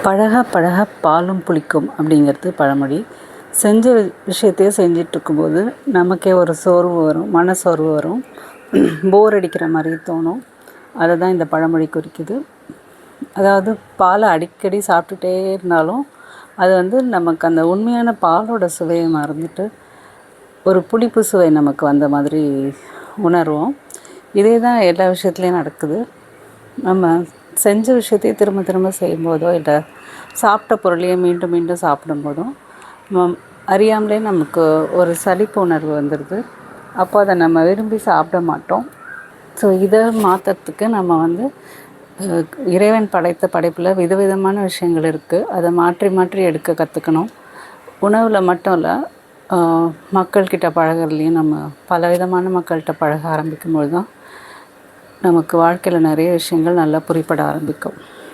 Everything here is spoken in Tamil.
பழக பழக பாலும் புளிக்கும் அப்படிங்கிறது பழமொழி. செஞ்ச விஷயத்தையே செஞ்சிட்ருக்கும்போது நமக்கே ஒரு சோர்வு வரும், மனசோர்வு வரும், போர் அடிக்கிற மாதிரி தோணும். அதை தான் இந்த பழமொழி குறிக்குது. அதாவது பாலை அடிக்கடி சாப்பிட்டுட்டே இருந்தாலும் அது நமக்கு அந்த உண்மையான பாலோட சுவையை மறந்துட்டு ஒரு புளிப்பு சுவை நமக்கு வந்த மாதிரி உணர்வோம். இதே தான் எல்லா விஷயத்துலையும் நடக்குது. நம்ம செஞ்ச விஷயத்தையே திரும்ப திரும்ப செய்யும்போதோ, இல்லை சாப்பிட்ட பொருளையே மீண்டும் மீண்டும் சாப்பிடும்போதும் அறியாமலே நமக்கு ஒரு சலிப்பு உணர்வு வந்துடுது. அப்போ அதை நம்ம விரும்பி சாப்பிட மாட்டோம். ஸோ இதை மாற்றுறதுக்கு நம்ம இறைவன் படைத்த படைப்பில் விதவிதமான விஷயங்கள் இருக்குது. அதை மாற்றி மாற்றி எடுக்க கற்றுக்கணும். உணவில் மட்டும் இல்லை, மக்கள்கிட்ட பழகிறதுலையும் நம்ம பலவிதமான மக்கள்கிட்ட பழக ஆரம்பிக்கும்போது தான் நமக்கு வாழ்க்கையில் நிறைய விஷயங்கள் நல்லா புரிப்பட ஆரம்பிக்கும்.